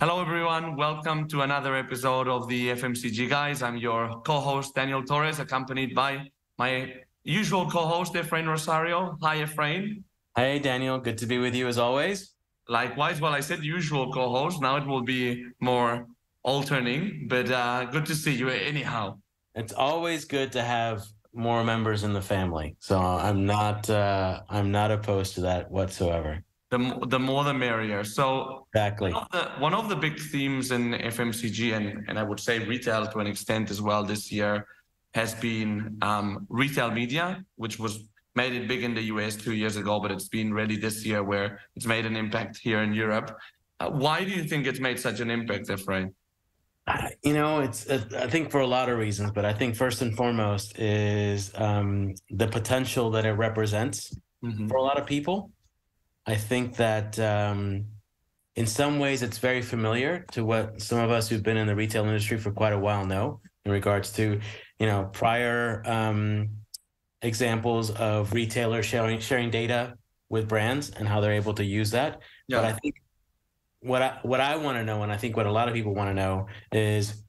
Hello, everyone. Welcome to another episode of the FMCG Guys. I'm your co-host, Daniel Torres, accompanied by my usual co-host, Efrain Rosario. Hi, Efrain. Hey, Daniel. Good to be with you as always. Likewise. Well, I said usual co-host. Now it will be more alternating, but good to see you anyhow. It's always good to have more members in the family. So I'm not opposed to that whatsoever. The more the merrier. So exactly. One of the big themes in FMCG and I would say retail to an extent as well this year has been retail media, which was made it big in the US 2 years ago, but it's been really this year where it's made an impact here in Europe. Why do you think it's made such an impact, Efrain? I think for a lot of reasons, but I think first and foremost is the potential that it represents for a lot of people. I think that in some ways it's very familiar to what some of us who've been in the retail industry for quite a while know in regards to, prior examples of retailers sharing data with brands and how they're able to use that. Yeah. But I think what I want to know, and I think what a lot of people want to know, is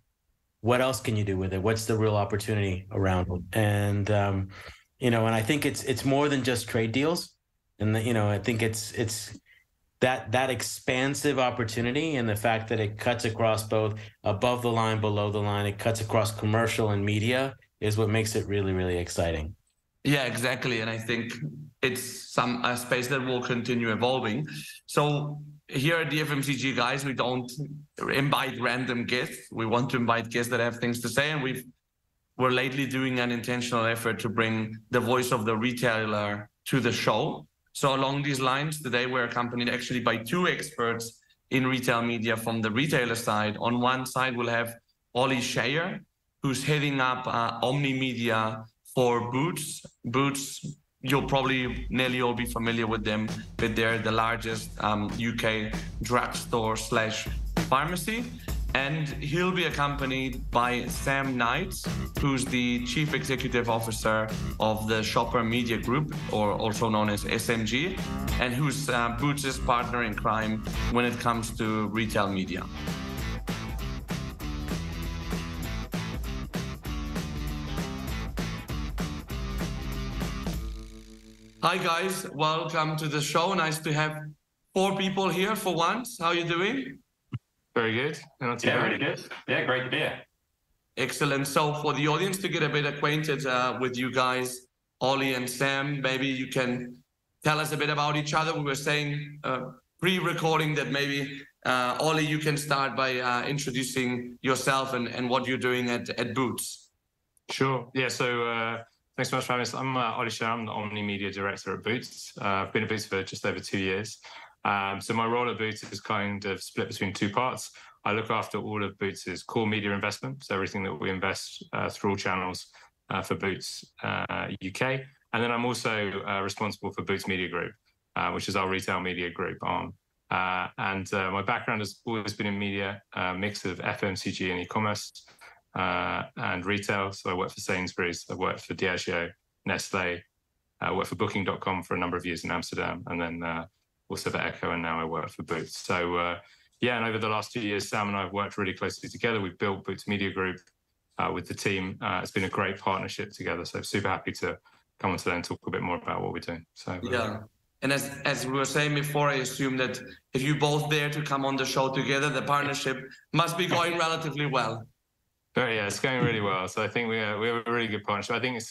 what else can you do with it? What's the real opportunity around it? And and I think it's more than just trade deals. And I think it's that expansive opportunity, and the fact that it cuts across both above the line, below the line, it cuts across commercial and media is what makes it really, really exciting. Yeah, exactly. And I think it's a space that will continue evolving. So here at the FMCG Guys, we don't invite random guests. We want to invite guests that have things to say. And we're lately doing an intentional effort to bring the voice of the retailer to the show. So along these lines, today we're accompanied actually by two experts in retail media from the retailer side. On one side, we'll have Ollie Shayer, who's heading up Omni-Media for Boots. Boots, you'll probably nearly all be familiar with them, but they're the largest UK drugstore / pharmacy. And he'll be accompanied by Sam Knight, who's the Chief Executive Officer of the Shopper Media Group, or also known as SMG, and who's Boots' partner in crime when it comes to retail media. Hi guys, welcome to the show. Nice to have 4 people here for once. How are you doing? Very good. Really good. Yeah, great to be here. Excellent. So for the audience to get a bit acquainted with you guys, Ollie and Sam, maybe you can tell us a bit about each other. We were saying pre-recording that maybe, Ollie, you can start by introducing yourself and what you're doing at Boots. Sure. Yeah, so thanks so much for having us. I'm Ollie Shayer. I'm the Omni-Media Director at Boots. I've been at Boots for just over 2 years. So my role at Boots is kind of split between 2 parts. I look after all of Boots' core media investment, so everything that we invest through all channels for Boots UK. And then I'm also responsible for Boots Media Group, which is our retail media group arm. And my background has always been in media, a mix of FMCG and e-commerce and retail. So I worked for Sainsbury's, I worked for Diageo, Nestle, I worked for Booking.com for a number of years in Amsterdam, and then also for Echo, and now I work for Boots. So and over the last 2 years, Sam and I have worked really closely together. We've built Boots Media Group with the team. It's been a great partnership together. So super happy to come on today and talk a bit more about what we're doing. So yeah. And as we were saying before, I assume that if you both dare to come on the show together, the partnership must be going relatively well. Yeah, it's going really well. So I think we have a really good partnership. I think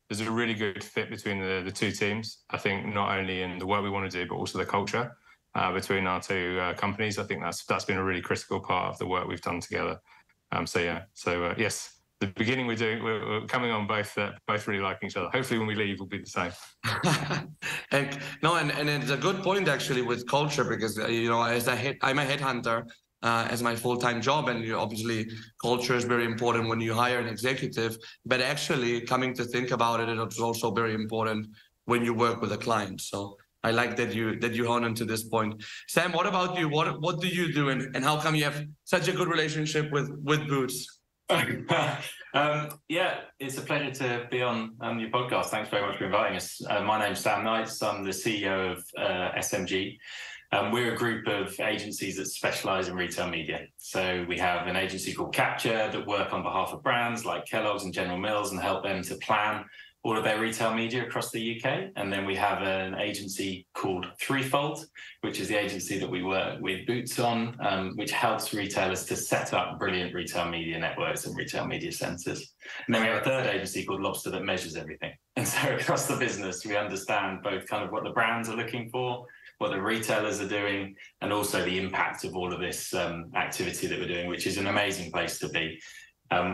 there's a really good fit between the 2 teams. I think not only in the work we want to do, but also the culture between our 2 companies. I think that's been a really critical part of the work we've done together. Yes, the beginning we're coming on both really liking each other. Hopefully when we leave, we'll be the same. and it's a good point actually with culture, because I'm a headhunter. As my full-time job, and obviously culture is very important when you hire an executive, but actually coming to think about it, it's also very important when you work with a client. So I like that you hone into this point. Sam, what about you? What do you do, and how come you have such a good relationship with Boots? Yeah, it's a pleasure to be on your podcast. Thanks very much for inviting us. My name's Sam Knight. I'm the CEO of SMG. We're a group of agencies that specialize in retail media. So we have an agency called Capture that work on behalf of brands like Kellogg's and General Mills and help them to plan all of their retail media across the UK. And then we have an agency called Threefold, which is the agency that we work with Boots on, which helps retailers to set up brilliant retail media networks and retail media centers. And then we have a third agency called Lobster that measures everything. And so across the business, we understand both kind of what the brands are looking for, what the retailers are doing, and also the impact of all of this activity that we're doing, which is an amazing place to be.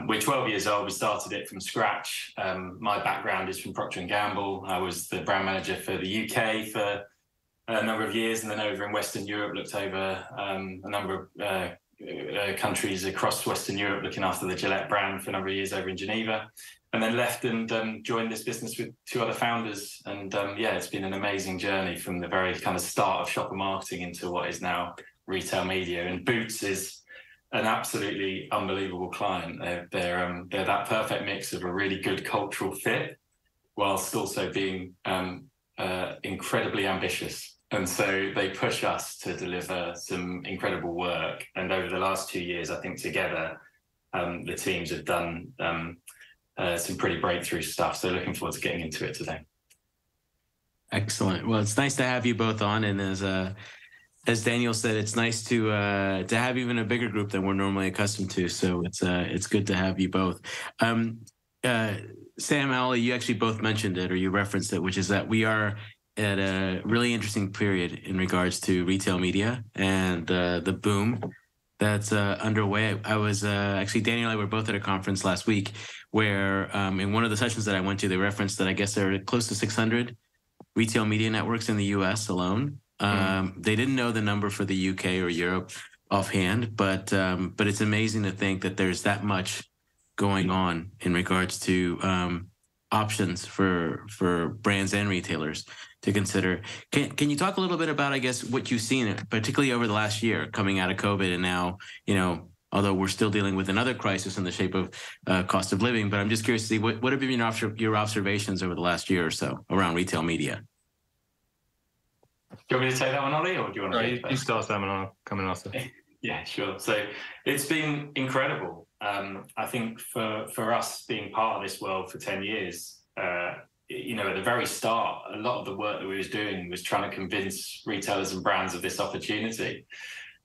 We're 12 years old. We started it from scratch. My background is from Procter & Gamble. I was the brand manager for the UK for a number of years, and then over in Western Europe, looked over a number of countries across Western Europe, looking after the Gillette brand for a number of years over in Geneva, and then left and joined this business with two other founders. And yeah, it's been an amazing journey from the very kind of start of shopper marketing into what is now retail media. And Boots is an absolutely unbelievable client. They're that perfect mix of a really good cultural fit, whilst also being incredibly ambitious. And so they push us to deliver some incredible work. And over the last 2 years, I think together, the teams have done some pretty breakthrough stuff. So looking forward to getting into it today. Excellent. Well, it's nice to have you both on. And as Daniel said, it's nice to have even a bigger group than we're normally accustomed to. So it's good to have you both. Sam, Ollie, you actually both mentioned it, or you referenced it, which is that we are at a really interesting period in regards to retail media and the boom that's underway. I was actually, Daniel and I were both at a conference last week where in one of the sessions that I went to, they referenced that I guess there are close to 600 retail media networks in the US alone. They didn't know the number for the UK or Europe offhand, but it's amazing to think that there's that much going on in regards to options for brands and retailers to consider. Can you talk a little bit about, I guess, what you've seen, particularly over the last year, coming out of COVID, and now, although we're still dealing with another crisis in the shape of cost of living, but I'm just curious to see what have been your observations over the last year or so around retail media? Do you want me to take that one, Ollie, or do you want to? You start, Sam, and I'll come in after. Yeah, sure. So it's been incredible. I think for us being part of this world for 10 years, at the very start, a lot of the work that we was doing was trying to convince retailers and brands of this opportunity,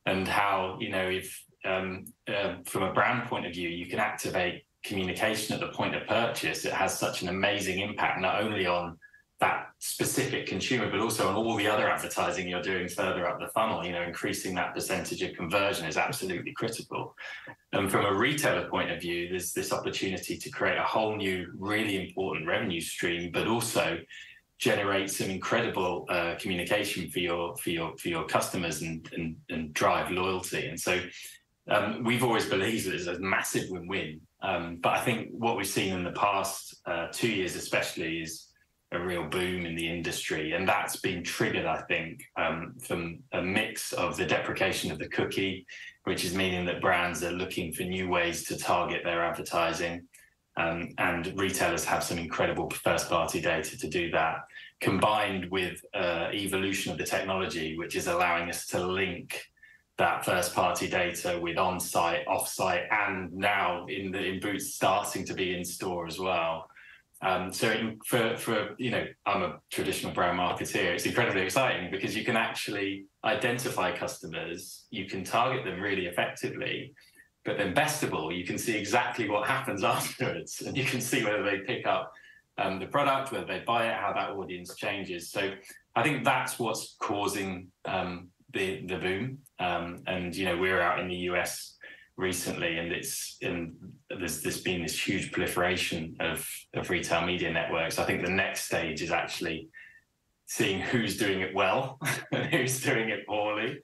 and how, if from a brand point of view, you can activate communication at the point of purchase. It has such an amazing impact, not only on that specific consumer, but also on all the other advertising you're doing further up the funnel. Increasing that percentage of conversion is absolutely critical. And from a retailer point of view, there's this opportunity to create a whole new, really important revenue stream, but also generate some incredible communication for your customers and drive loyalty. And so we've always believed that it's a massive win-win. But I think what we've seen in the past 2 years especially is a real boom in the industry. And that's been triggered, I think, from a mix of the deprecation of the cookie, which is meaning that brands are looking for new ways to target their advertising. And retailers have some incredible first-party data to do that, combined with evolution of the technology, which is allowing us to link that first-party data with on-site, off-site, and now in Boots starting to be in store as well. So for I'm a traditional brand marketeer, it's incredibly exciting because you can actually identify customers, you can target them really effectively, but then best of all, you can see exactly what happens afterwards, and you can see whether they pick up the product, whether they buy it, how that audience changes. So I think that's what's causing the boom. And we're out in the US recently, and there's been this huge proliferation of retail media networks. I think the next stage is actually seeing who's doing it well and who's doing it poorly,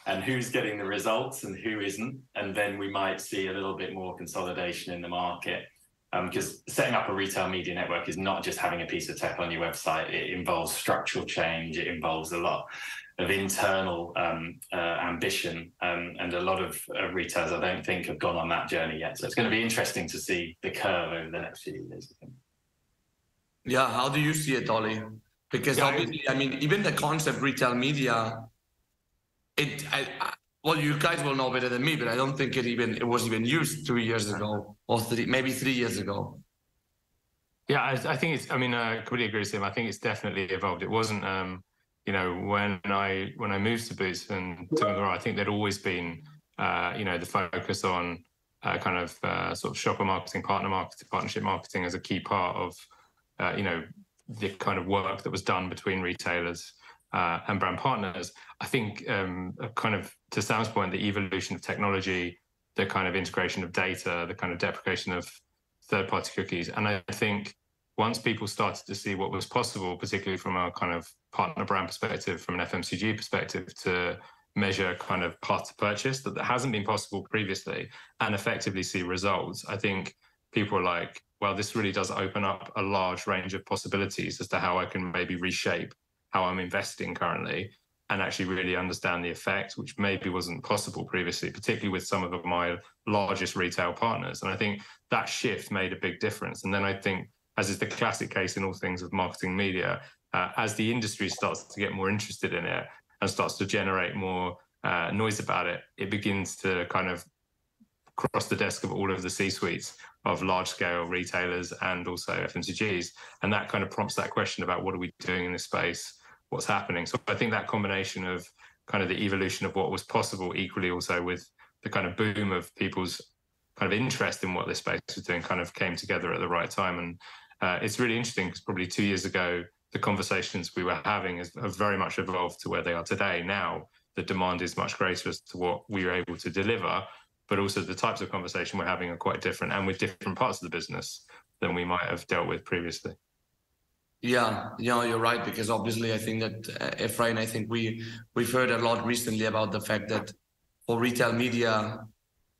and who's getting the results and who isn't. And then we might see a little bit more consolidation in the market. Because setting up a retail media network is not just having a piece of tech on your website. It involves structural change. It involves a lot of internal ambition, and a lot of retailers, I don't think, have gone on that journey yet. So it's going to be interesting to see the curve over the next few years, I think. Yeah, how do you see it, Ollie? Because obviously, even the concept retail media well, you guys will know better than me, but I don't think it was even used 2 years ago or maybe 3 years ago. Yeah, I think it's. I mean, I completely agree with him. I think it's definitely evolved. It wasn't, when I moved to Boots and to I think there'd always been, the focus on sort of shopper marketing, partnership marketing as a key part of, the kind of work that was done between retailers and brand partners. I think, kind of to Sam's point, the evolution of technology, the kind of integration of data, the kind of deprecation of third-party cookies. And I think once people started to see what was possible, particularly from a kind of partner brand perspective, from an FMCG perspective, to measure kind of path to purchase that hasn't been possible previously and effectively see results, I think people are like, well, this really does open up a large range of possibilities as to how I can maybe reshape how I'm investing currently and actually really understand the effect, which maybe wasn't possible previously, particularly with some of my largest retail partners. And I think that shift made a big difference. And then I think, as is the classic case in all things of marketing media, as the industry starts to get more interested in it and starts to generate more noise about it, it begins to kind of cross the desk of all of the C-suites of large-scale retailers and also FMCGs. And that kind of prompts that question about what are we doing in this space? What's happening? So I think that combination of kind of the evolution of what was possible, equally also with the kind of boom of people's kind of interest in what this space was doing, kind of came together at the right time. And it's really interesting because probably 2 years ago, the conversations we were having have very much evolved to where they are today. Now, the demand is much greater as to what we were able to deliver, but also the types of conversation we're having are quite different and with different parts of the business than we might have dealt with previously. Yeah, you're right, because obviously I think that Efrain, I think we've heard a lot recently about the fact that for retail media,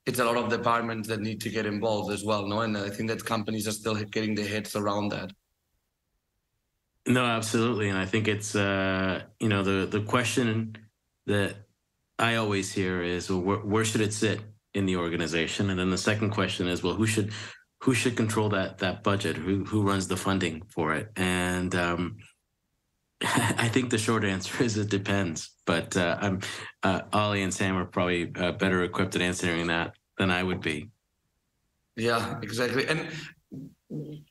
it's a lot of departments that need to get involved as well, no? And I think that companies are still getting their heads around that. No, absolutely. And I think it's, the question that I always hear is, well, where should it sit in the organization? And then the second question is, well, who should control that budget? Who runs the funding for it? And I think the short answer is it depends. But Ollie and Sam are probably better equipped at answering that than I would be. Yeah, exactly. And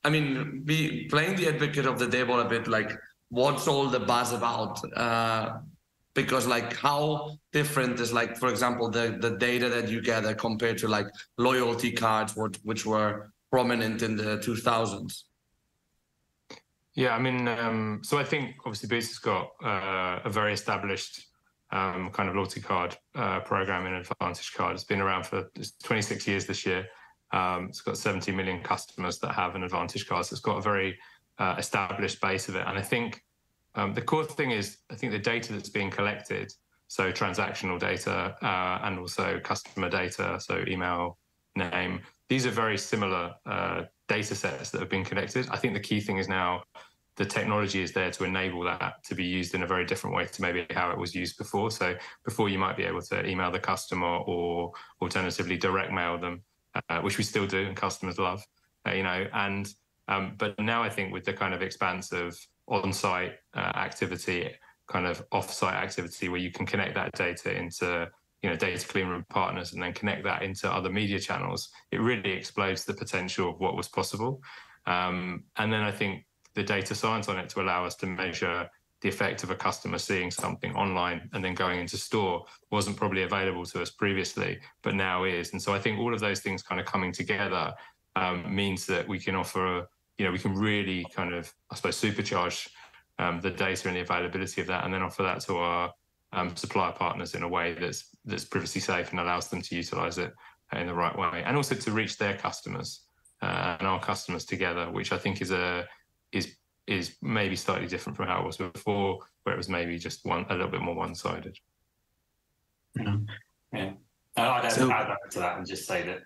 I mean, playing the advocate of the devil a bit, like what's all the buzz about? Because like how different is, like, for example, the data that you gather compared to like loyalty cards, which were prominent in the 2000s? Yeah, I mean, so I think obviously Boots has got a very established kind of loyalty card program in Advantage Card. It's been around for 26 years this year. It's got 70 million customers that have an Advantage Card. So it's got a very established base of it. And I think the core thing is, I think the data that's being collected, so transactional data and also customer data, so email, name, these are very similar data sets that have been connected. I think the key thing is now the technology is there to enable that to be used in a very different way to maybe how it was used before. So before you might be able to email the customer or alternatively direct mail them, which we still do and customers love, but now I think with the kind of expanse of on-site activity, kind of off-site activity where you can connect that data into data clean room partners and then connect that into other media channels, it really explodes the potential of what was possible. And then I think the data science on it to allow us to measure the effect of a customer seeing something online and then going into store wasn't probably available to us previously, but now is. And so I think all of those things kind of coming together means that we can offer, we can really kind of, I suppose, supercharge the data and the availability of that, and then offer that to our supplier partners in a way that's privacy safe and allows them to utilize it in the right way, and also to reach their customers and our customers together, which I think is maybe slightly different from how it was before, where it was maybe just a little bit more one-sided. Yeah. I'd add to that and just say that,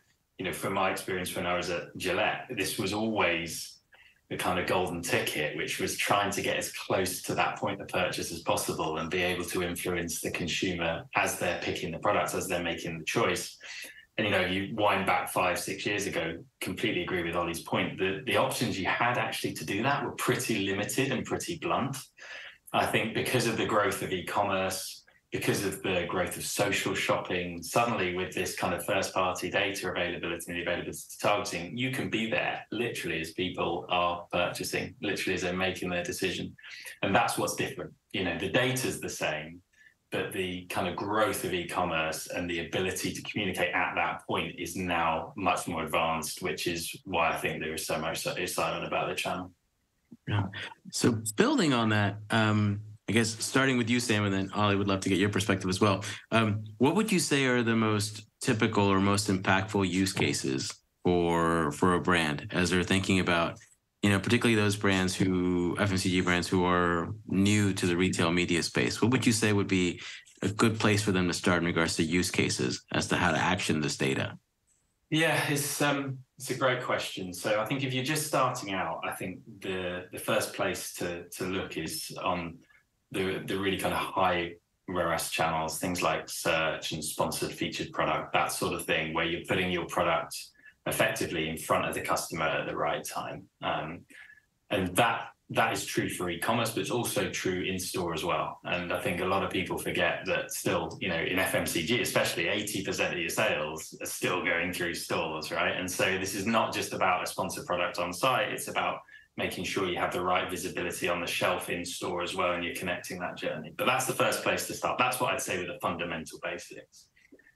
from my experience when I was at Gillette, this was always the kind of golden ticket, which was trying to get as close to that point of purchase as possible and be able to influence the consumer as they're picking the products, as they're making the choice. And, you wind back 5-6 years ago, completely agree with Ollie's point. The options you had actually to do that were pretty limited and pretty blunt. I think because of the growth of e-commerce, because of the growth of social shopping, suddenly with this kind of first-party data availability and the availability to targeting, you can be there literally as people are purchasing, literally as they're making their decision. And that's what's different. You know, the data's the same, but the kind of growth of e-commerce and the ability to communicate at that point is now much more advanced, which is why I think there is so much excitement about the channel. Yeah. So building on that, I guess starting with you, Sam, and then Ollie, would love to get your perspective as well. What would you say are the most typical or most impactful use cases for a brand as they're thinking about, you know, particularly those brands who, FMCG brands who are new to the retail media space? What would you say would be a good place for them to start in regards to use cases as to how to action this data? Yeah, it's a great question. So I think if you're just starting out, I think the first place to look is on the really kind of high ROAS channels, things like search and sponsored featured product, that sort of thing, where you're putting your product effectively in front of the customer at the right time. And that is true for e-commerce, but it's also true in store as well. And I think a lot of people forget that still, you know, in FMCG, especially 80% of your sales are still going through stores, right? And so this is not just about a sponsored product on site, it's about making sure you have the right visibility on the shelf in store as well, and you're connecting that journey. But that's the first place to start. That's what I'd say with the fundamental basics.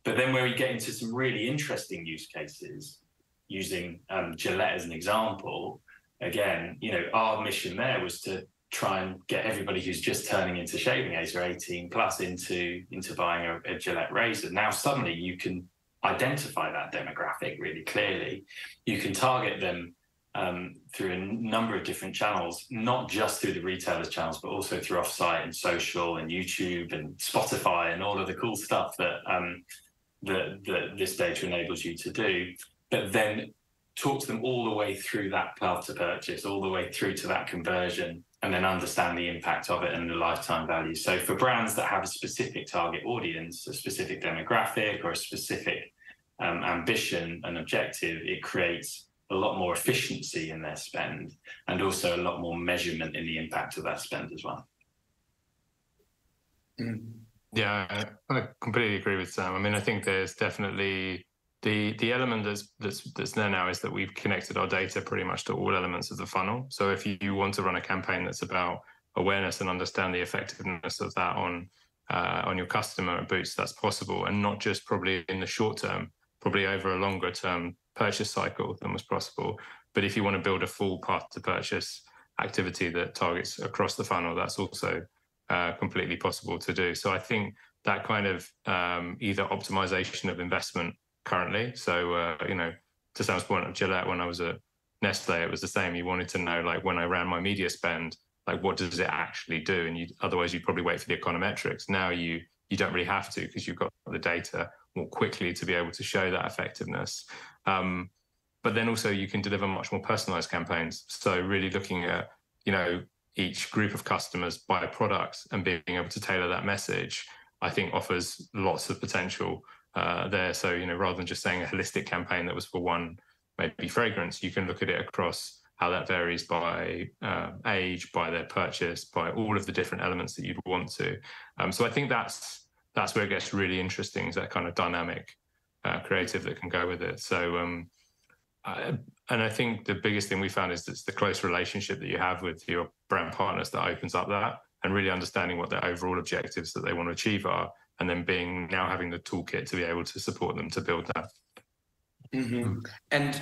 But then where we get into some really interesting use cases, using Gillette as an example, again, you know, our mission there was to try and get everybody who's just turning into shaving age or 18 plus into buying a Gillette razor. Now suddenly you can identify that demographic really clearly. You can target them through a number of different channels, not just through the retailers' channels, but also through offsite and social and YouTube and Spotify and all of the cool stuff that this data enables you to do. But then talk to them all the way through that path to purchase, all the way through to that conversion, and then understand the impact of it and the lifetime value. So for brands that have a specific target audience, a specific demographic, or a specific ambition and objective, it creates a lot more efficiency in their spend and also a lot more measurement in the impact of that spend as well. Yeah, I completely agree with Sam. I mean, I think there's definitely the element that's there now is that we've connected our data pretty much to all elements of the funnel. So if you want to run a campaign that's about awareness and understand the effectiveness of that on your customer at Boots, that's possible, and not just probably in the short term, probably over a longer term purchase cycle than was possible. But if you want to build a full path to purchase activity that targets across the funnel, that's also completely possible to do. So I think that kind of either optimization of investment currently. So, you know, to Sam's point of Gillette, when I was at Nestle, it was the same. You wanted to know, like, when I ran my media spend, like, what does it actually do? And otherwise you'd probably wait for the econometrics. Now you don't really have to, because you've got the data more quickly to be able to show that effectiveness. But then also you can deliver much more personalized campaigns. So really looking at, you know, each group of customers by product and being able to tailor that message, I think offers lots of potential there. So, you know, rather than just saying a holistic campaign that was for one, maybe fragrance, you can look at it across how that varies by age, by their purchase, by all of the different elements that you'd want to. So I think that's where it gets really interesting, is that kind of dynamic creative that can go with it. So, and I think the biggest thing we found is it's the close relationship that you have with your brand partners that opens up that, and really understanding what their overall objectives that they want to achieve are, and then having the toolkit to be able to support them to build that. Mm-hmm. And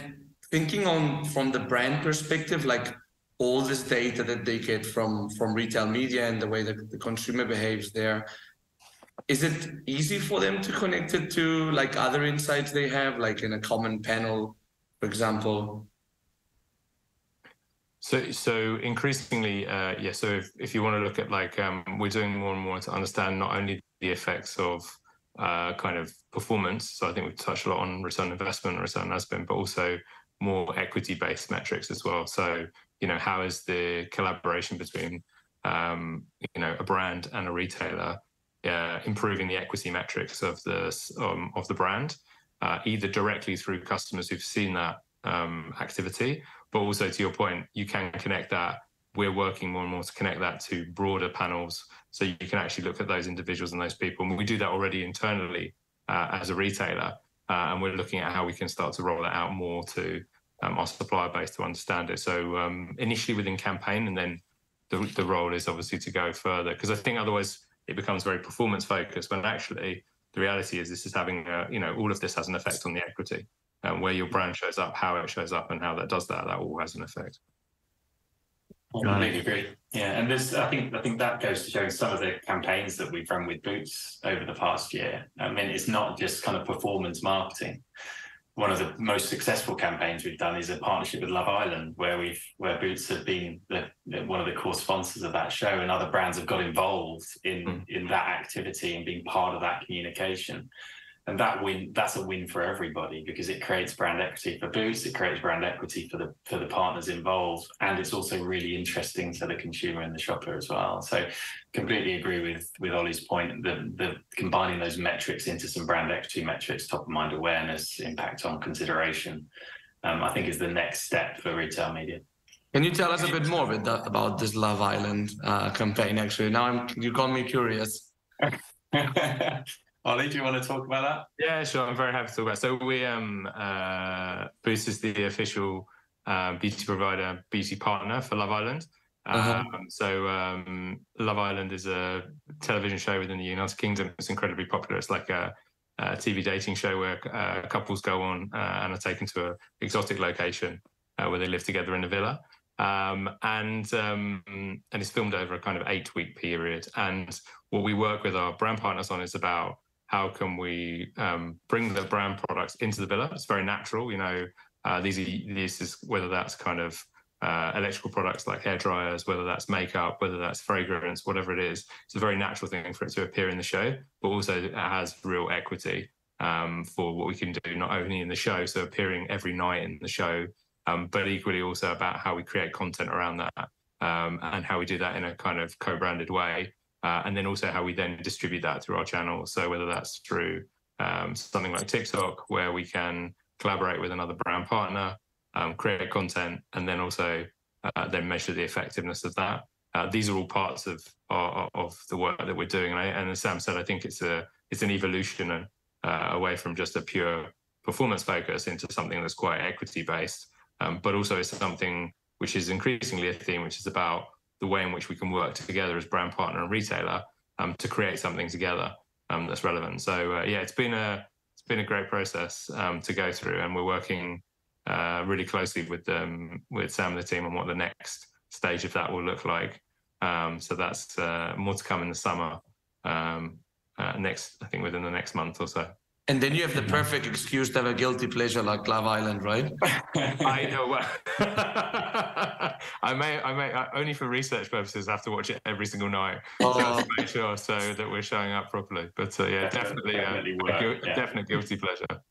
thinking from the brand perspective, like all this data that they get from retail media and the way that the consumer behaves there, is it easy for them to connect it to like other insights they have, like in a common panel, for example? So increasingly, yeah. So if you want to look at like, we're doing more and more to understand not only the effects of kind of performance. So I think we've touched a lot on return on investment, return on ad spend, but also more equity-based metrics as well. So, you know, how is the collaboration between, you know, a brand and a retailer improving the equity metrics of the brand, either directly through customers who've seen that activity, but also, to your point, you can connect that we're working more and more to connect that to broader panels, so you can actually look at those individuals and those people. And we do that already internally as a retailer, and we're looking at how we can start to roll that out more to our supplier base to understand it. So initially within campaign, and then the role is obviously to go further, because I think otherwise it becomes very performance focused, when actually the reality is this is having all of this has an effect on the equity, where your brand shows up, how it shows up, and how that does that all has an effect. I completely agree. Yeah, and I think that goes to showing some of the campaigns that we've run with Boots over the past year. I mean, it's not just kind of performance marketing. One of the most successful campaigns we've done is a partnership with Love Island, where Boots have been one of the core sponsors of that show, and other brands have got involved in that activity and being part of that communication. And that's a win for everybody, because it creates brand equity for Boots, it creates brand equity for the partners involved, and it's also really interesting to the consumer and the shopper as well. So completely agree with Ollie's point that the combining those metrics into some brand equity metrics, top of mind awareness, impact on consideration, I think is the next step for retail media. Can you tell us a bit more about this Love Island campaign? Actually, now you got me curious. Ollie, do you want to talk about that? Yeah, sure. I'm very happy to talk about it. So we, Boost is the official beauty provider, beauty partner for Love Island. Love Island is a television show within the United Kingdom. It's incredibly popular. It's like a TV dating show where couples go on and are taken to an exotic location where they live together in a villa. And it's filmed over a kind of 8-week period. And what we work with our brand partners on is about how can we bring the brand products into the villa. It's very natural, this is whether that's kind of electrical products like hair dryers, whether that's makeup, whether that's fragrance, whatever it is. It's a very natural thing for it to appear in the show, but also it has real equity for what we can do, not only in the show, so appearing every night in the show, but equally also about how we create content around that, and how we do that in a kind of co-branded way. And then also how we then distribute that through our channels. So whether that's through something like TikTok, where we can collaborate with another brand partner, create content, and then also then measure the effectiveness of that. These are all parts of the work that we're doing. And as Sam said, I think it's an evolution away from just a pure performance focus into something that's quite equity based, but also it's something which is increasingly a theme, which is about the way in which we can work together as brand partner and retailer to create something together that's relevant. So it's been a great process to go through, and we're working really closely with Sam and the team on what the next stage of that will look like. So that's more to come in the summer, I think within the next month or so. And then you have the perfect excuse to have a guilty pleasure like Love Island, right? I know. Well, I may only for research purposes have to watch it every single night to make sure so that we're showing up properly. But definitely guilty pleasure.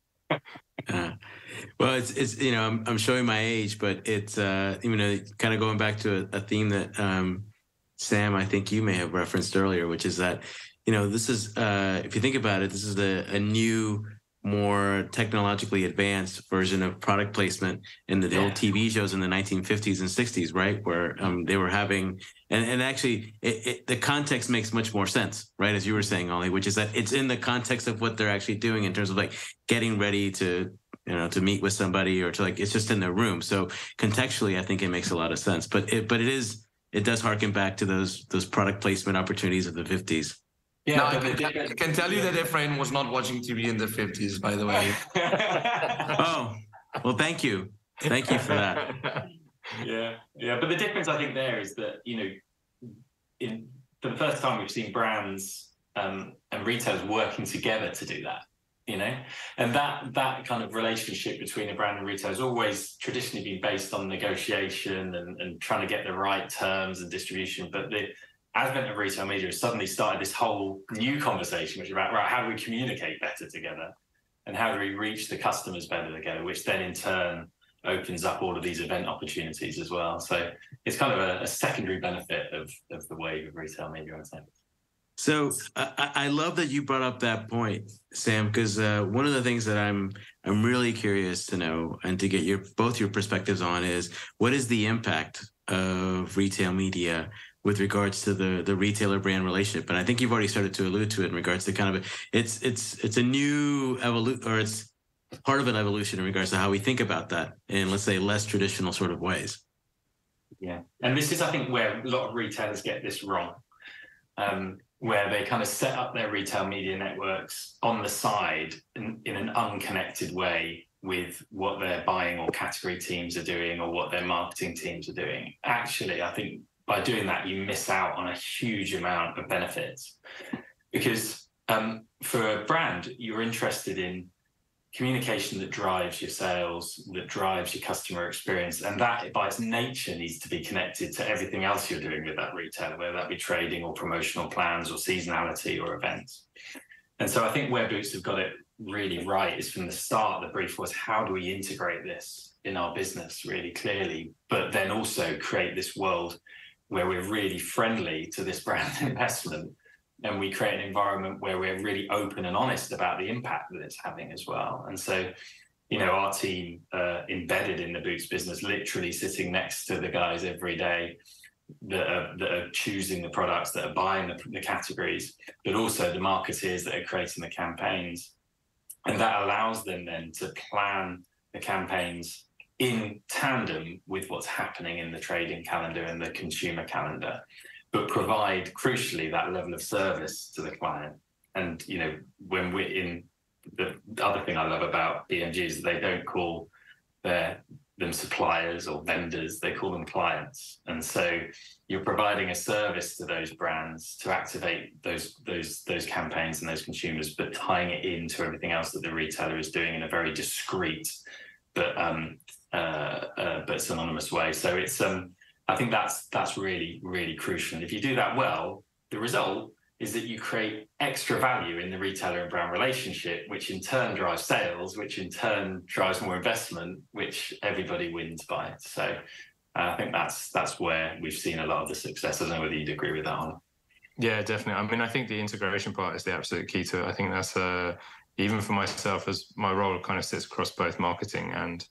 Well, it's I'm showing my age, but it's kind of going back to a theme that Sam, I think you may have referenced earlier, which is that this is if you think about it, this is a new, more technologically advanced version of product placement in the old TV shows in the 1950s and 60s, right? Where they were having, and actually the context makes much more sense, right? As you were saying, Ollie, which is that it's in the context of what they're actually doing in terms of like getting ready to meet with somebody, or to it's just in their room. So contextually, I think it makes a lot of sense, but it does harken back to those product placement opportunities of the 50s. Yeah, no, I can tell you that Efrain was not watching TV in the 50s, by the way. Oh, well, thank you. Thank you for that. Yeah. But the difference, I think, there is that, for the first time, we've seen brands and retailers working together to do that, and that kind of relationship between a brand and retailer has always traditionally been based on negotiation and trying to get the right terms and distribution. But the advent of retail media has suddenly started this whole new conversation, which is about, right, how do we communicate better together, and how do we reach the customers better together, which then in turn opens up all of these event opportunities as well. So it's kind of a secondary benefit of the wave of retail media, I think. So I love that you brought up that point, Sam, because one of the things that I'm really curious to know and to get both your perspectives on is, what is the impact of retail media with regards to the retailer brand relationship? And I think you've already started to allude to it in regards to kind of it's a new evolution, or it's part of an evolution in regards to how we think about that in, let's say, less traditional sort of ways. Yeah, and this is, I think, where a lot of retailers get this wrong, where they kind of set up their retail media networks on the side in an unconnected way with what their buying or category teams are doing or what their marketing teams are doing. Actually, I think by doing that, you miss out on a huge amount of benefits, because for a brand, you're interested in communication that drives your sales, that drives your customer experience, and that by its nature needs to be connected to everything else you're doing with that retailer, whether that be trading or promotional plans or seasonality or events. And so I think where Boots have got it really right is from the start, the brief was, how do we integrate this in our business really clearly, but then also create this world where we're really friendly to this brand investment, and we create an environment where we're really open and honest about the impact that it's having as well. And so, you know, our team embedded in the Boots business, literally sitting next to the guys every day that are choosing the products, that are buying the categories, but also the marketeers that are creating the campaigns. And that allows them then to plan the campaigns in tandem with what's happening in the trading calendar and the consumer calendar, but provide, crucially, that level of service to the client. And, you know, when we're in, the other thing I love about BMG is they don't call them suppliers or vendors, they call them clients. And so you're providing a service to those brands to activate those campaigns and those consumers, but tying it into everything else that the retailer is doing in a very discreet but synonymous way. So it's I think that's really, really crucial. And if you do that well, the result is that you create extra value in the retailer and brand relationship, which in turn drives sales, which in turn drives more investment, which everybody wins by. So I think that's where we've seen a lot of the success. I don't know whether you'd agree with that, Ollie. Yeah, definitely. I mean, I think the integration part is the absolute key to it. I think that's even for myself, as my role kind of sits across both marketing and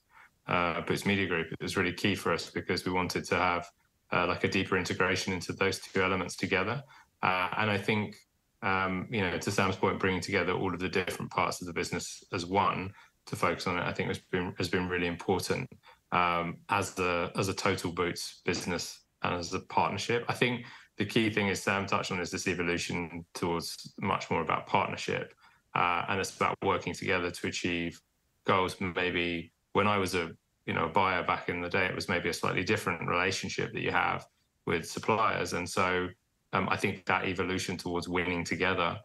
Boots Media Group, it was really key for us because we wanted to have like a deeper integration into those two elements together. And I think, you know, to Sam's point, bringing together all of the different parts of the business as one to focus on it, I think has been really important as a total Boots business and as a partnership. I think the key thing is Sam touched on is this evolution towards much more about partnership, and it's about working together to achieve goals. Maybe when I was a buyer back in the day, it was maybe a slightly different relationship that you have with suppliers. And so I think that evolution towards winning together,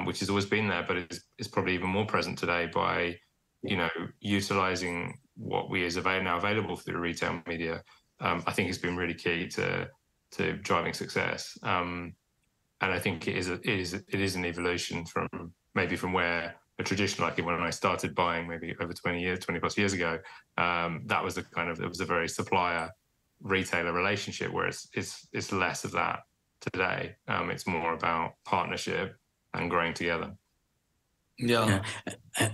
which has always been there, but is probably even more present today by, you know, utilizing what is now available through retail media, I think has been really key to driving success. And I think it is an evolution from where a traditional, like when I started buying maybe over 20 plus years ago, that was it was a very supplier retailer relationship, where it's less of that today. It's more about partnership and growing together. Yeah.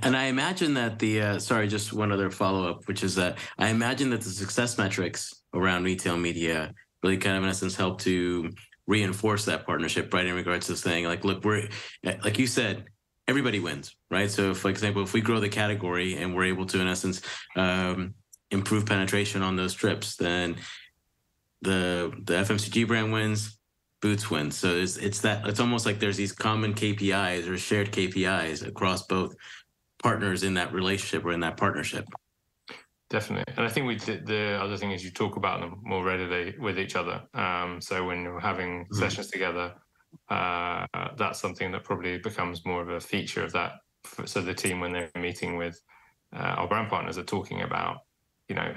And I imagine that just one other follow-up, which is that I imagine that the success metrics around retail media really kind of in essence help to reinforce that partnership, right? In regards to saying like, look, we're, like you said, everybody wins, right? So if, for example, if we grow the category and we're able to, in essence, improve penetration on those trips, then the FMCG brand wins, Boots wins. So it's almost like there's these common KPIs or shared KPIs across both partners in that relationship or in that partnership. Definitely. And I think the other thing is you talk about them more readily with each other. So when you're having sessions together, that's something that probably becomes more of a feature of that. So the team, when they're meeting with our brand partners, are talking about, you know,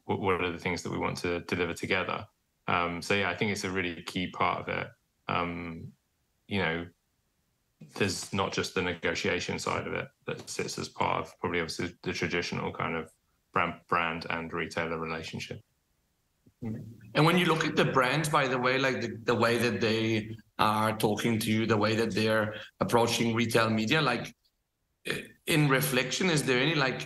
what are the things that we want to deliver together. So yeah, I think it's a really key part of it. You know, there's not just the negotiation side of it that sits as part of probably obviously the traditional kind of brand and retailer relationship. And when you look at the brands, by the way, like the way that they are talking to you, the way that they're approaching retail media, like in reflection, is there any like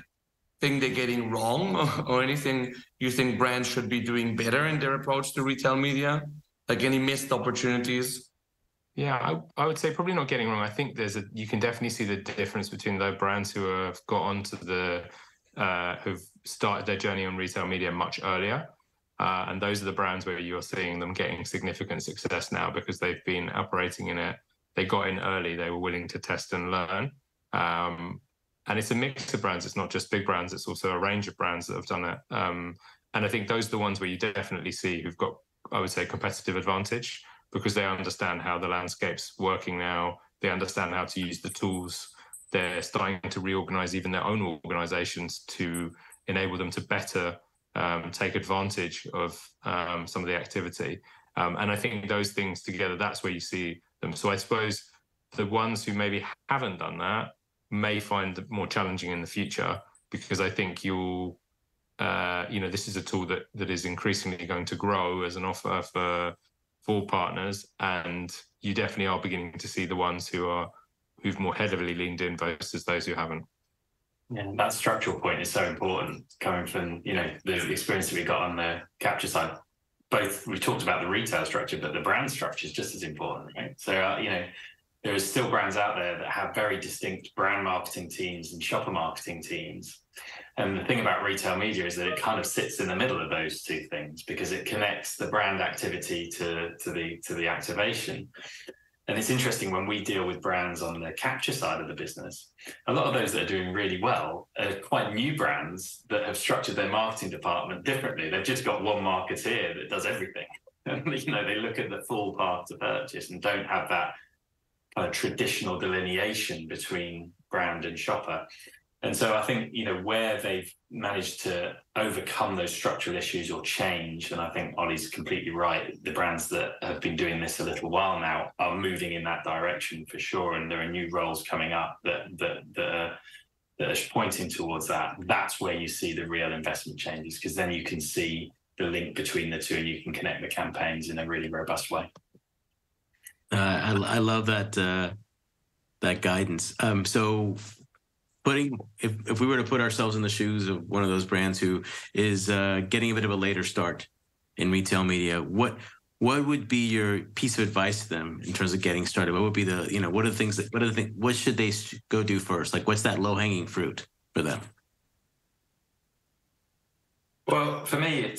think they're getting wrong, or anything you think brands should be doing better in their approach to retail media? Like any missed opportunities? Yeah, I would say probably not getting wrong. I think you can definitely see the difference between those brands who have got onto who've started their journey on retail media much earlier. And those are the brands where you're seeing them getting significant success now because they've been operating in it. They got in early, they were willing to test and learn. And it's a mix of brands. It's not just big brands. It's also a range of brands that have done it. And I think those are the ones where you definitely see who've got, I would say, competitive advantage because they understand how the landscape's working now. They understand how to use the tools. They're starting to reorganize even their own organizations to enable them to better take advantage of some of the activity. And I think those things together, that's where you see them. So I suppose the ones who maybe haven't done that may find it more challenging in the future because I think this is a tool that is increasingly going to grow as an offer for partners, and you definitely are beginning to see the ones who've more heavily leaned in versus those who haven't. Yeah, that structural point is so important coming from the experience that we got on the capture side. Both we talked about the retail structure, but the brand structure is just as important, right? So there are still brands out there that have very distinct brand marketing teams and shopper marketing teams. And the thing about retail media is that it kind of sits in the middle of those two things because it connects the brand activity to the activation. And it's interesting when we deal with brands on the capture side of the business, a lot of those that are doing really well are quite new brands that have structured their marketing department differently. They've just got one marketeer that does everything. And they look at the full path to purchase and don't have that kind of traditional delineation between brand and shopper. And so I think, where they've managed to overcome those structural issues or change, and I think Ollie's completely right, the brands that have been doing this a little while now are moving in that direction for sure. And there are new roles coming up that are pointing towards that. That's where you see the real investment changes, because then you can see the link between the two and you can connect the campaigns in a really robust way. I love that guidance. So if we were to put ourselves in the shoes of one of those brands who is getting a bit of a later start in retail media, what would be your piece of advice to them in terms of getting started? What would be what should they go do first? Like, what's that low-hanging fruit for them? Well, for me,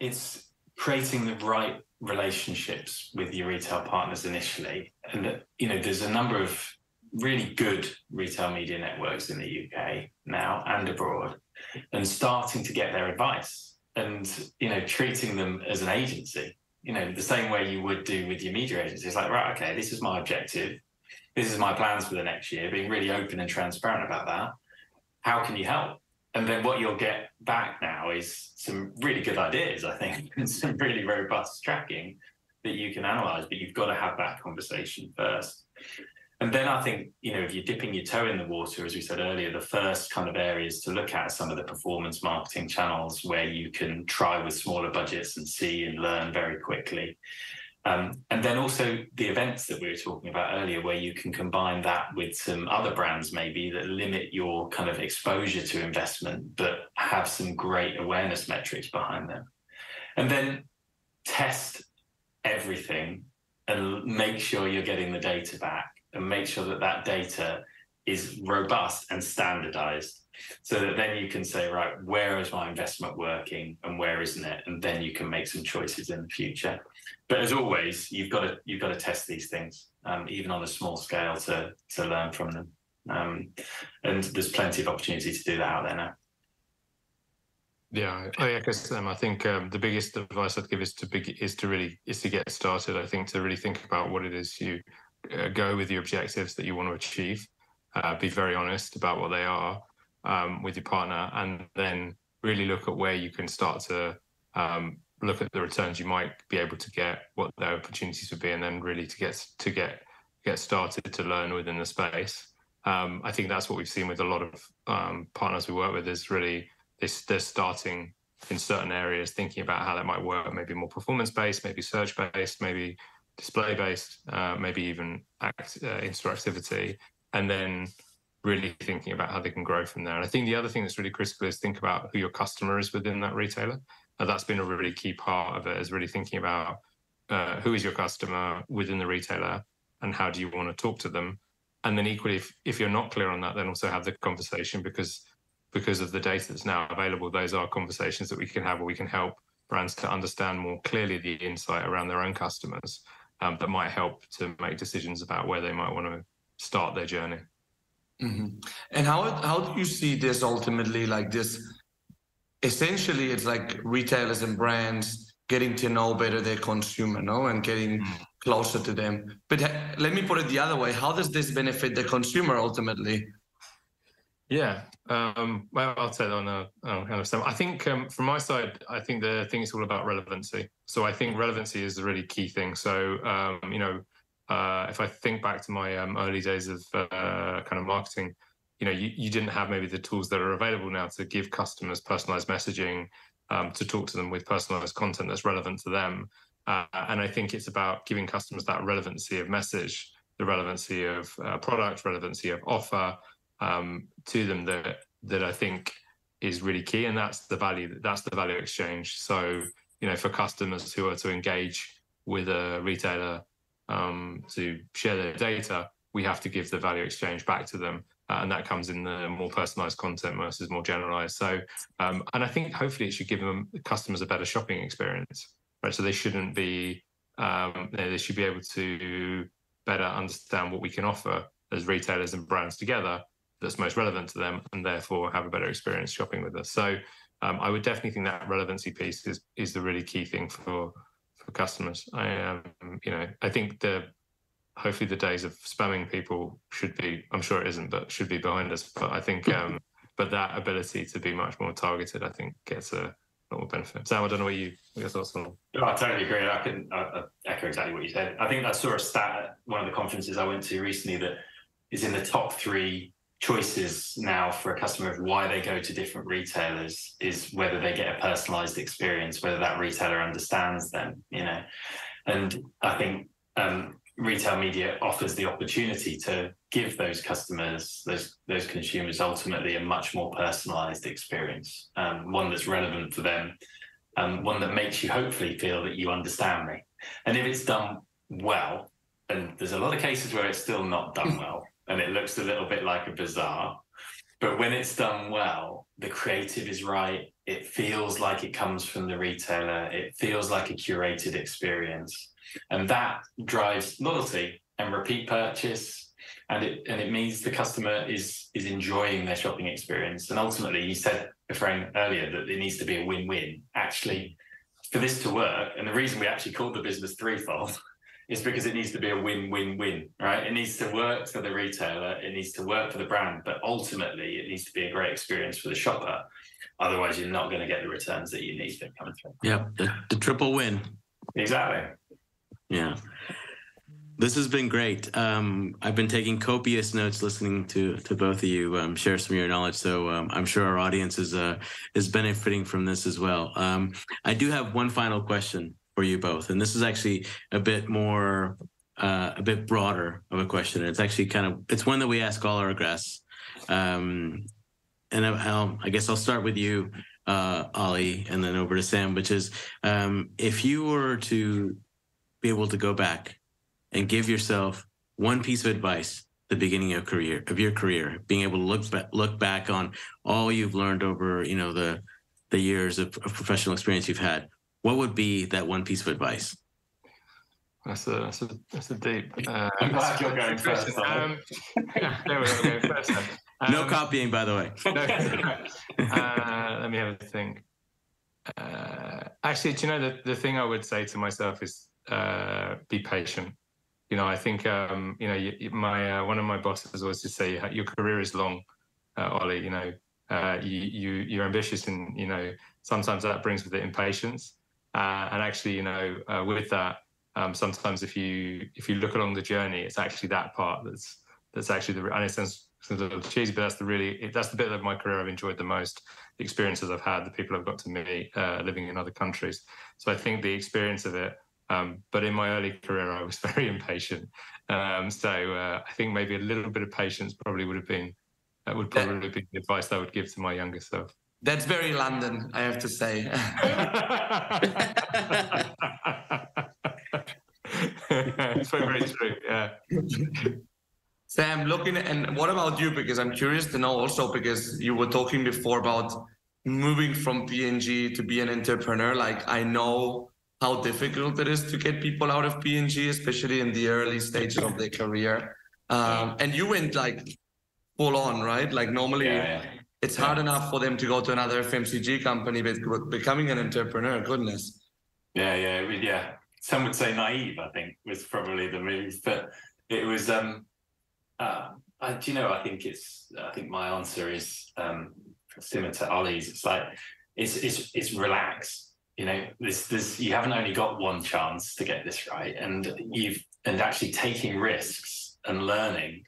it's creating the right relationships with your retail partners initially. And, there's a number of really good retail media networks in the UK now and abroad, and starting to get their advice and, treating them as an agency, the same way you would do with your media agency. It's like, right, okay, this is my objective. This is my plans for the next year, being really open and transparent about that. How can you help? And then what you'll get back now is some really good ideas, I think, and some really robust tracking that you can analyze, but you've got to have that conversation first. And then I think, if you're dipping your toe in the water, as we said earlier, the first kind of areas to look at some of the performance marketing channels where you can try with smaller budgets and see and learn very quickly. And then also the events that we were talking about earlier, where you can combine that with some other brands maybe that limit your kind of exposure to investment, but have some great awareness metrics behind them. And then test everything and make sure you're getting the data back, and make sure that data is robust and standardized, so that then you can say, right, where is my investment working and where isn't it? And then you can make some choices in the future. But as always, you've got to test these things, even on a small scale, to learn from them. And there's plenty of opportunity to do that out there now. Yeah, I guess I think the biggest advice I'd give is to get started. I think to really think about what it is you go with your objectives that you want to achieve. Be very honest about what they are with your partner, and then really look at where you can start to look at the returns you might be able to get, what their opportunities would be, and then really to get started to learn within the space. I think that's what we've seen with a lot of partners we work with, is really they're starting in certain areas, thinking about how that might work, maybe more performance-based, maybe search-based, maybe display-based, maybe even interactivity. And then really thinking about how they can grow from there. And I think the other thing that's really critical is think about who your customer is within that retailer. And that's been a really key part of it, is really thinking about who is your customer within the retailer and how do you want to talk to them. And then equally, if you're not clear on that, then also have the conversation, because of the data that's now available, those are conversations that we can have where we can help brands to understand more clearly the insight around their own customers that might help to make decisions about where they might want to start their journey. Mm-hmm. And how do you see this ultimately, like this? Essentially, it's like retailers and brands getting to know better their consumer, no, and getting closer to them. But let me put it the other way: how does this benefit the consumer ultimately? Yeah, well, I'll take that on a kind of stem. I think from my side, I think the thing is all about relevancy. So I think relevancy is a really key thing. So if I think back to my early days of kind of marketing, you didn't have maybe the tools that are available now to give customers personalized messaging, to talk to them with personalized content that's relevant to them. And I think it's about giving customers that relevancy of message, the relevancy of product, relevancy of offer, to them that I think is really key, and that's the value exchange. So for customers who are to engage with a retailer to share their data, we have to give the value exchange back to them, and that comes in the more personalized content versus more generalized. So and I think hopefully it should give customers a better shopping experience, right? So they shouldn't be they should be able to better understand what we can offer as retailers and brands together that's most relevant to them, and therefore have a better experience shopping with us. So I would definitely think that relevancy piece is the really key thing for customers. I think hopefully the days of spamming people should be, I'm sure it isn't, but should be behind us. But I think but that ability to be much more targeted, I think, gets a lot more benefit. Sam, I don't know what your thoughts on. No, I totally agree. I can echo exactly what you said. I think I saw a stat at one of the conferences I went to recently that is in the top 3 choices now for a customer of why they go to different retailers is whether they get a personalized experience, whether that retailer understands them, And I think retail media offers the opportunity to give those customers, those consumers, ultimately a much more personalized experience, one that's relevant for them, one that makes you hopefully feel that you understand me. And if it's done well, and there's a lot of cases where it's still not done well, and it looks a little bit like a bazaar. But when it's done well, the creative is right. It feels like it comes from the retailer. It feels like a curated experience. And that drives loyalty and repeat purchase. And it means the customer is enjoying their shopping experience. And ultimately, you said, Efrain, earlier, that it needs to be a win-win. Actually, for this to work, and the reason we actually called the business Threefold, is because it needs to be a win-win-win, right? It needs to work for the retailer, it needs to work for the brand, but ultimately it needs to be a great experience for the shopper. Otherwise, you're not going to get the returns that you need that come through. Yep, the triple win. Exactly. Yeah. This has been great. I've been taking copious notes listening to both of you share some of your knowledge. So I'm sure our audience is benefiting from this as well. I do have one final question for you both, and this is actually a bit broader of a question. It's actually it's one that we ask all our guests, and I guess I'll start with you, Ollie, and then over to Sam, which is if you were to be able to go back and give yourself one piece of advice at the beginning of your career, being able to look back on all you've learned over the years of professional experience you've had, what would be that one piece of advice? That's a deep. I'm glad you're going first. There we go. First. No copying, by the way. Let me have a think. Actually, do you know the thing I would say to myself is be patient. I think one of my bosses always used to say your career is long, Ollie. You're ambitious, and sometimes that brings with it impatience. And actually, with that, sometimes if you look along the journey, it's actually that part that's actually and it sounds a little cheesy, but that's the bit of my career I've enjoyed the most. The experiences I've had, the people I've got to meet, living in other countries. So I think the experience of it. But in my early career, I was very impatient. So I think maybe a little bit of patience probably would have been That would probably be the advice I would give to my younger self. That's very London, I have to say. It's very, very true. Yeah. Sam, and what about you? Because I'm curious to know also, because you were talking before about moving from P&G to be an entrepreneur. Like, I know how difficult it is to get people out of P&G, especially in the early stages of their career. And you went like full on, right? Like normally it's hard enough for them to go to another FMCG company, but becoming an entrepreneur, goodness. Yeah. Some would say naive, I think, was probably the move, but it was, I think my answer is similar to Ollie's. It's like, it's relax. You know, you haven't only got one chance to get this right, and actually taking risks and learning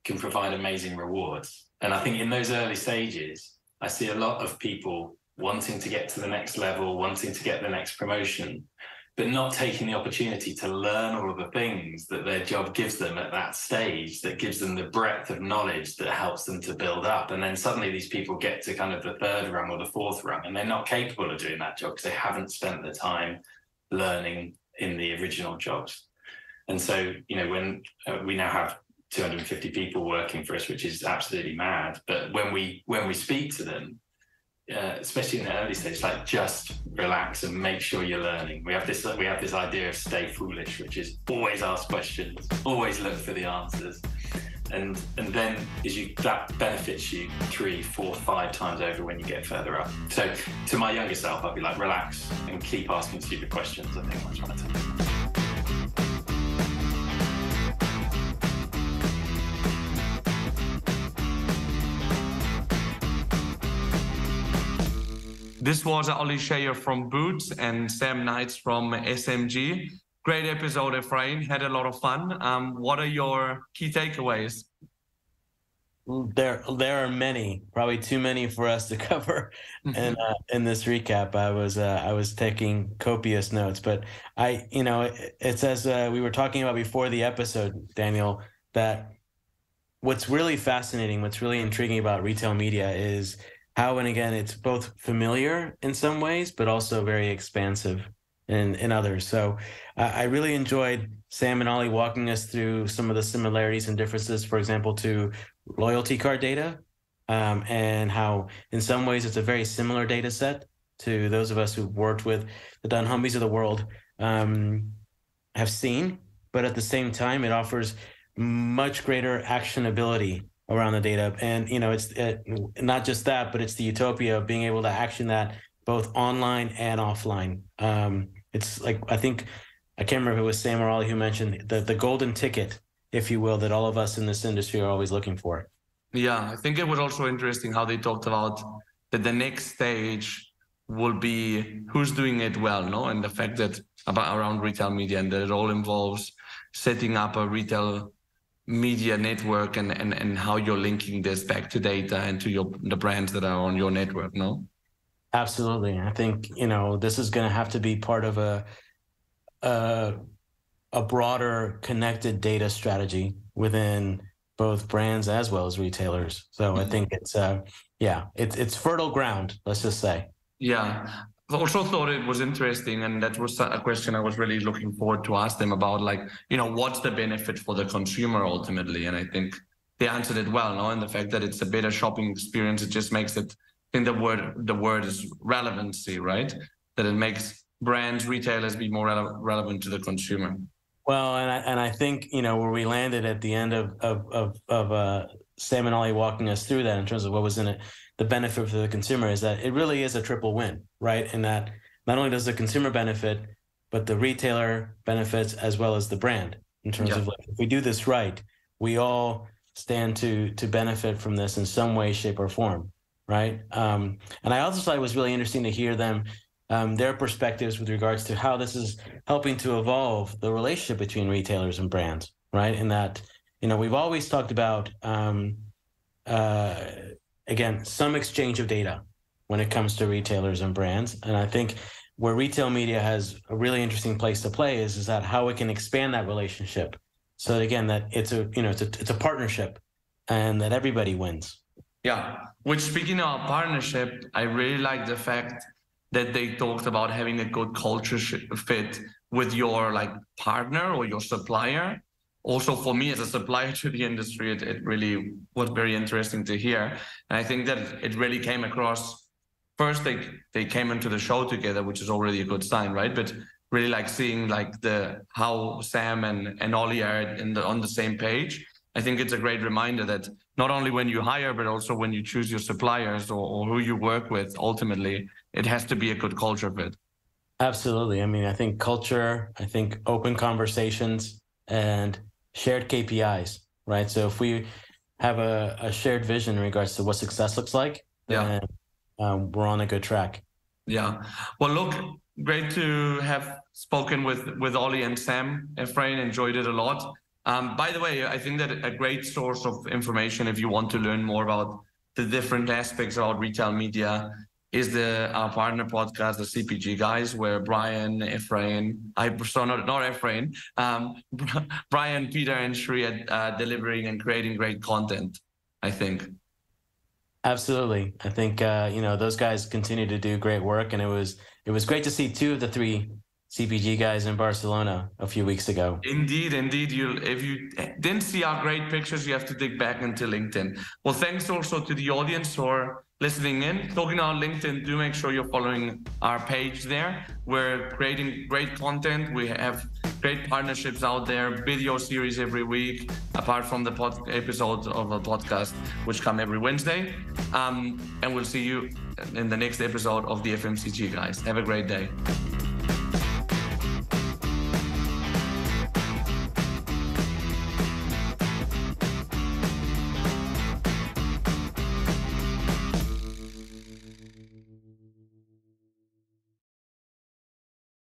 can provide amazing rewards. And I think in those early stages, I see a lot of people wanting to get to the next level, wanting to get the next promotion, but not taking the opportunity to learn all of the things that their job gives them at that stage, that gives them the breadth of knowledge that helps them to build up. And then suddenly these people get to kind of the third rung or the fourth rung, and they're not capable of doing that job because they haven't spent the time learning in the original jobs. And so, you know, when we now have 250 people working for us, which is absolutely mad. But when we speak to them, especially in the early stage, like, just relax and make sure you're learning. We have this idea of stay foolish, which is always ask questions, always look for the answers, and then that benefits you 3, 4, 5 times over when you get further up. So to my younger self, I'd be like, relax and keep asking stupid questions. I think that's what I tell you. This was Ollie Shayer from Boots and Sam Knights from SMG. Great episode, Efrain. Had a lot of fun. What are your key takeaways? There are many, probably too many for us to cover in this recap. I was taking copious notes, but it's as we were talking about before the episode, Daniel, that what's really fascinating, what's really intriguing about retail media is how, and again, it's both familiar in some ways, but also very expansive in others. So I really enjoyed Sam and Ollie walking us through some of the similarities and differences, for example, to loyalty card data, and how in some ways it's a very similar data set to those of us who've worked with the dunnhumbies of the world have seen, but at the same time, it offers much greater actionability around the data. And, it's not just that, but it's the utopia of being able to action that both online and offline. It's like, I can't remember if it was Sam or Ollie who mentioned the golden ticket, if you will, that all of us in this industry are always looking for. Yeah, I think it was also interesting how they talked about that the next stage will be who's doing it well, no? And the fact that around retail media, and that it all involves setting up a retail media network and how you're linking this back to data and to the brands that are on your network, no? Absolutely. I think, this is going to have to be part of a broader connected data strategy within both brands as well as retailers. So I think it's fertile ground, let's just say. Yeah. I also thought it was interesting, and that was a question I was really looking forward to ask them about, like, what's the benefit for the consumer ultimately? And I think they answered it well, no? And the fact that it's a better shopping experience, it just makes it, I think the word is relevancy, right? That it makes brands, retailers be more relevant to the consumer. Well, and I think, where we landed at the end of Sam and Ollie walking us through that in terms of what was in it, the benefit for the consumer is that it really is a triple win, right? And that not only does the consumer benefit, but the retailer benefits as well as the brand in terms of, like, if we do this right, we all stand to benefit from this in some way, shape, or form, right? And I also thought it was really interesting to hear them, their perspectives with regards to how this is helping to evolve the relationship between retailers and brands, right? And that, we've always talked about, again, some exchange of data when it comes to retailers and brands. And I think where retail media has a really interesting place to play is that how it can expand that relationship. So that, again, that it's a partnership and that everybody wins. Yeah, which speaking of partnership, I really like the fact that they talked about having a good culture fit with your like partner or your supplier. Also for me as a supplier to the industry, it really was very interesting to hear. And I think that it really came across. First, they came into the show together, which is already a good sign, right? But really like seeing like how Sam and Ollie are on the same page. I think it's a great reminder that not only when you hire, but also when you choose your suppliers or who you work with, ultimately, it has to be a good culture fit. Absolutely. I mean, I think culture, I think open conversations and shared KPIs, right? So if we have a shared vision in regards to what success looks like, then we're on a good track. Yeah. Well, look, great to have spoken with Ollie and Sam. Efrain, enjoyed it a lot. By the way, I think that a great source of information, if you want to learn more about the different aspects about retail media, is our partner podcast, the CPG Guys, where Brian, Efrain, not Efrain, Brian, Peter, and Shri are delivering and creating great content, I think. Absolutely. I think, those guys continue to do great work. And it was great to see 2 of the 3 CPG guys in Barcelona a few weeks ago. Indeed. If you didn't see our great pictures, you have to dig back into LinkedIn. Well, thanks also to the audience for listening in. Talking about LinkedIn, do make sure you're following our page there. We're creating great content. We have great partnerships out there, video series every week, apart from the episodes of a podcast, which come every Wednesday. And we'll see you in the next episode of the FMCG Guys. Have a great day.